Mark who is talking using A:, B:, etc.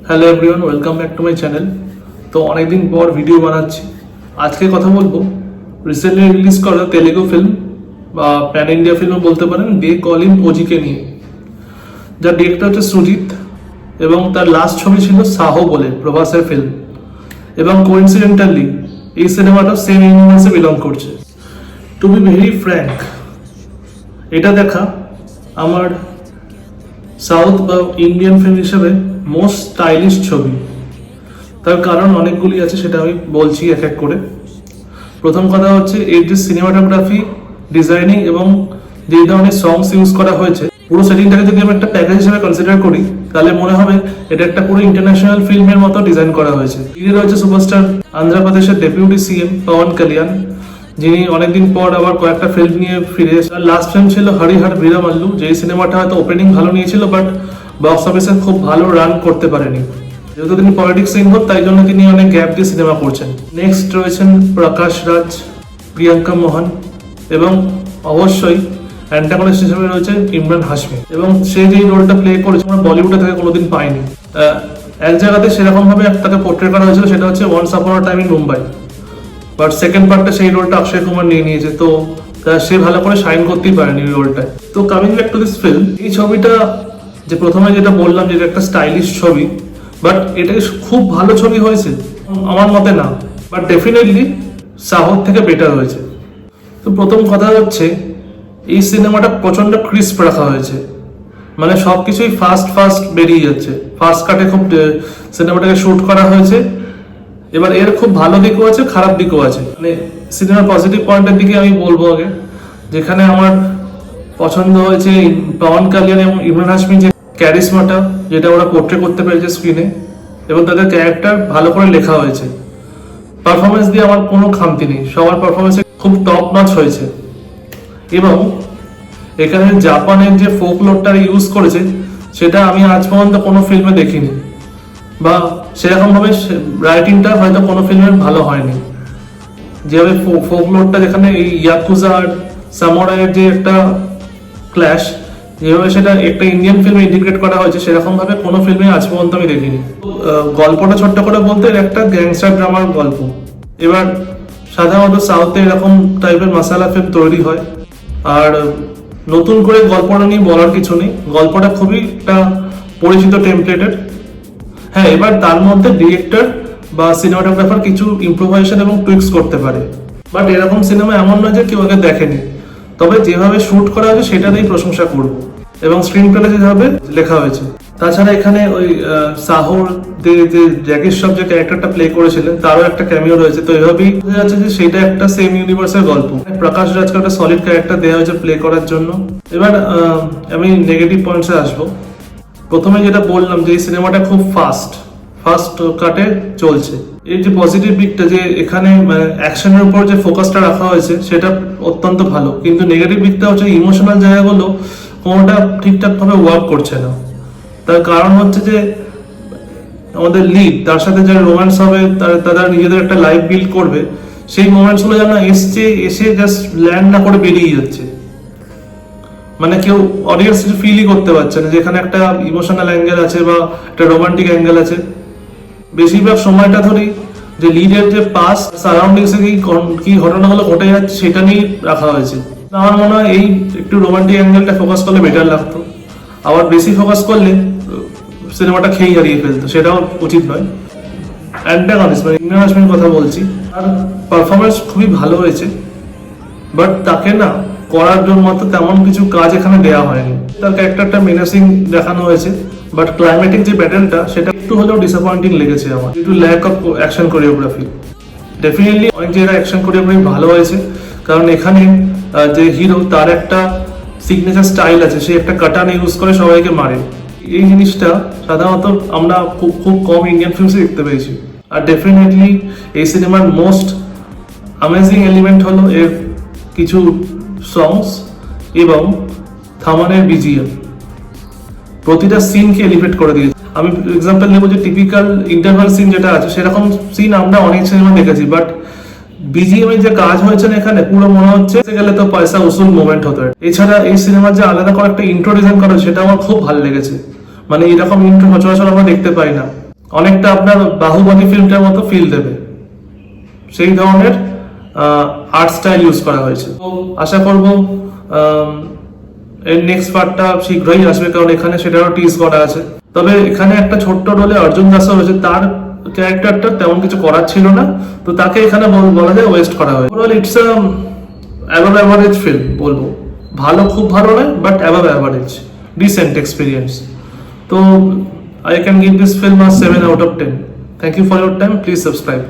A: Hello everyone, welcome back to my channel. তো অনেকদিন পর ভিডিও বানাচ্ছি। আজকে কথা বলবো রিসেন্টলি রিলিজ করা তেলেগু ফিল্ম বা প্যান ইন্ডিয়া ফিল্ম বলতে পারেন, দে কল হিম ওজিকে নিয়ে। যার ডিরেক্টর হচ্ছে সুজিত এবং তার লাস্ট ছবি ছিল সাহো বলে, প্রভাসের ফিল্ম। এবং কোইন্সিডেন্টালি এই সিনেমাটা সেম ইউনিভার্সে বিলং করছে। টু বি ভেরি ফ্র্যাঙ্ক, এটা দেখা আমার সাউথ বা ইন্ডিয়ান ফিল্ম হিসেবে মোস্ট স্টাইলিশ ছবি। তার কারণ অনেকগুলি আছে, সেটা আমি বলছি এক এক করে। প্রথম কথা হচ্ছে এর যে সিনেমাটোগ্রাফি, ডিজাইনিং এবং যে ধরনের সংস ইউজ করা হয়েছে, পুরো সেটিংটাকে যদি আমি একটা প্যাকেজ হিসেবে কনসিডার করি তাহলে মনে হবে এটা একটা পুরো ইন্টারন্যাশনাল ফিল্মের মতো ডিজাইন করা হয়েছে। লিডে রয়েছে সুপারস্টার অন্ধ্রপ্রদেশের ডেপুটি সিএম পবন কল্যাণ, যিনি অনেকদিন পর আবার কয়েকটা ফিল্ম নিয়ে ফিরে এসেছেন। লাস্ট ফিল্ম ছিল হরিহর বীরামাল্লু, যে সিনেমাটা হয়তো ওপেনিং ভালো নিয়েছিল বাট বক্স অফিসে খুব ভালো রান করতে পারেনি। যেহেতু তিনি পলিটিক্স ইনভলভ, তাই জন্য তিনি অনেক গ্যাপ দিয়ে সিনেমা করছেন। নেক্সট রয়েছেন প্রকাশ রাজ, প্রিয়াঙ্কা মোহন এবং অবশ্যই অ্যান্টাগনিস্ট হিসেবে রয়েছে ইমরান হাশমি। এবং সে যে রোলটা প্লে করেছে আমরা বলিউডে থেকে কোনোদিন পাইনি। এক জায়গাতে সেরকম ভাবে তাকে পোর্ট্রে করা হয়েছিল, সেটা হচ্ছে once upon a time in Mumbai. But second পার্টটা সেই রোলটা অক্ষয় কুমার নিয়ে নিয়েছে, তো সে ভালো করে শাইন করতেই পারেনি ওই রোলটায়। তো coming back to this film, এই ছবিটা যে প্রথমে যেটা বললাম যে এটা একটা স্টাইলিশ ছবি, বাট এটা খুব ভালো ছবি হয়েছে আমার মতে না, বাট ডেফিনেটলি সাহর থেকে বেটার হয়েছে। তো প্রথম কথা হচ্ছে এই সিনেমাটা প্রচন্ড ক্রিস্প রাখা হয়েছে, মানে সবকিছুই ফাস্ট ফাস্ট বেরিয়ে যাচ্ছে। ফার্স্ট কাটে খুব সিনেমাটাকে শুট করা হয়েছে। এবার এর খুব ভালো দিকও আছে, খারাপ দিকও আছে। মানে সিনেমার পজিটিভ পয়েন্টের দিকে আমি বলবো আগে, যেখানে আমার পছন্দ হয়েছে পবন কল্যাণ এবং ইমরান হাশমি যে ক্যারিসমাটা যেটা ওরা পোর্ট্রে করতে পেরেছে স্ক্রিনে, এবং তাদের ক্যারেক্টার ভালো করে লেখা হয়েছে। পারফরমেন্স দিয়ে আমার কোনো খামতি নেই, সবার পারফরমেন্স খুব টপ নচ হয়েছে। এবং এখানে জাপানের যে ফোকলোরটা ইউজ করেছে সেটা আমি আজ পর্যন্ত কোনো ফিল্মে দেখিনি, বা সেরকম ভাবে রাইটিংটা হয়তো কোনো ফিল্মের ভালো হয়নি। যেভাবে ফোকলোরটা, যেখানে এই ইয়াকুজা আর সামুরাইয়ের যে একটা ক্ল্যাশ, যেভাবে সেটা একটা ইন্ডিয়ান ফিল্মে ইন্টিগ্রেট করা হয়েছে, সেরকম ভাবে কোনো ফিল্মে আজ পর্যন্ত আমি দেখিনি। গল্পটা ছোট্ট করে বলতে একটা গ্যাংস্টার ড্রামার গল্প। এবার সাধারণত সাউথে এরকম টাইপের মশালা ফিল্ম তৈরি হয়, আর নতুন করে গল্পটা নিয়ে বলার কিছু নেই। গল্পটা খুবই একটা পরিচিত টেমপ্লেটের। হ্যাঁ, এবার তার মধ্যে ডিরেক্টর বা সিনেমাটোগ্রাফার কিছু ইম্প্রোভাইজেশন এবং টুইক্স করতে পারে, বাট এরকম সিনেমা এমন নয় যে কেউ আগে দেখেনি। তবে যেভাবে শুট করা হয়েছে সেটাতেই প্রশংসা করবো, এবং স্ক্রিন প্লে যেভাবে লেখা হয়েছে। তাছাড়া এখানে ওই সাহর যে জ্যাকির সব যে ক্যারেক্টারটা প্লে করেছিলেন তারও একটা ক্যামিও রয়েছে। তো এভাবেই বোঝা যাচ্ছে যে সেটা একটা সেম ইউনিভার্সের গল্প। প্রকাশ রাজকে একটা সলিড ক্যারেক্টার দেওয়া হয়েছে প্লে করার জন্য। এবার আমি নেগেটিভ পয়েন্টসে আসবো। প্রথমে যেটা বললাম যে এই সিনেমাটা খুব ফাস্ট কাটে চলছে। এই যে পজিটিভ দিকটা, যে এখানে অ্যাকশনের উপর যে ফোকাসটা রাখা হয়েছে সেটা অত্যন্ত ভালো, কিন্তু নেগেটিভ দিকটা হচ্ছে ইমোশনাল জায়গাগুলো কোনোটা ঠিকঠাক ভাবে ওয়ার্ক করছে না। তার কারণ হচ্ছে যে আমাদের লিড, তার সাথে যারা রোম্যান্স হবে, তারা নিজেদের একটা লাইফ বিল্ড করবে, সেই মোমেন্টসগুলো যেন এসে জাস্ট ল্যান্ড না করে বেরিয়ে যাচ্ছে। মানে কেউ অডিয়েন্স ফিলই করতে পারছে না যেখানে একটা ইমোশনাল অ্যাঙ্গেল আছে বা একটা রোমান্টিক অ্যাঙ্গেল আছে। বেশিরভাগ সময়টা ধরি যে লিডের যে পাস্ট সারাউন্ডিংসে কি ঘটনাগুলো ঘটে যাচ্ছে সেটা নিয়ে রাখা হয়েছে। আমার মনে হয় এই একটু রোমান্টিক অ্যাঙ্গেলটা ফোকাস করলে বেটার লাগতো। আবার বেশি ফোকাস করলে সিনেমাটা খেয়েই হারিয়ে ফেলতো, সেটাও উচিত নয়। অ্যান্টাগনিস্ট মানে ইমরান হাশমির কথা বলছি, আর পারফরমেন্স খুবই ভালো হয়েছে, বাট তাকে না করার জন্য মতো তেমন কিছু কাজ এখানে দেওয়া হয়নি। তার ক্যারেক্টারটা মেনাসিং দেখানো হয়েছে, বাট ক্লাইম্যাটিক যে ব্যাটেলটা সেটা একটু হলেও ডিসঅ্যাপয়েন্টিং লেগেছে আমার, due to lack of action choreography. Definitely অনেক জায়গায় অ্যাকশন কোরিওগ্রাফি ভালো হয়েছে, কারণ এখানে যে হিরো তার একটা সিগনেচার স্টাইল আছে, সে একটা কাটান ইউজ করে সবাইকে মারে। এই জিনিসটা সাধারণত আমরা খুব কম ইন্ডিয়ান ফিল্মসে দেখতে পেয়েছি। আর ডেফিনেটলি এই সিনেমার মোস্ট অ্যামেজিং এলিমেন্ট হলো এর কিছু সংস এবং থামানের বিজিএম। প্রতিটা সিনকে এলিভেট করে দিয়েছে। আমি এক্সাম্পল নেবো যে টিপিক্যাল ইন্টারভাল সিন যেটা আছে, সেরকম সিন আমরা অনেক সিনেমা দেখেছি, বাট বিজিএম এর যে কাজ হয়েছে না এখানে, পুরো মনে হচ্ছে গেলে তো পয়সা উসুল মোমেন্ট হতো। এছাড়া এই সিনেমার যে আলাদা করে একটা ইন্ট্রো ডিজাইন করা, সেটা আমার খুব ভালো লেগেছে। মানে এরকম ইন্ট্রো সচরাচর আমরা দেখতে পাই না। অনেকটা আপনার বাহুবলী ফিল্মটার মতো ফিল দেবে, সেই ধরনের আর্ট স্টাইল ইউজ করা হয়েছে। তো আশা করব এর নেক্সট পার্টটা শীঘ্রই আসবে, কারণ এখানে সেটারও টিজ করা আছে। তবে এখানে একটা ছোট্ট রোলে অর্জুন দাসও রয়েছে, তার ক্যারেক্টারটা তেমন কিছু করার ছিল না, তো তাকে এখানে বলা যায় ওয়েস্ট করা হয়। Overall it's above average film বলবো, ভালো খুব ভালো নয়, but above average, decent experience. তো I can give this film a 7 out of 10. Thank you for your time. Please subscribe.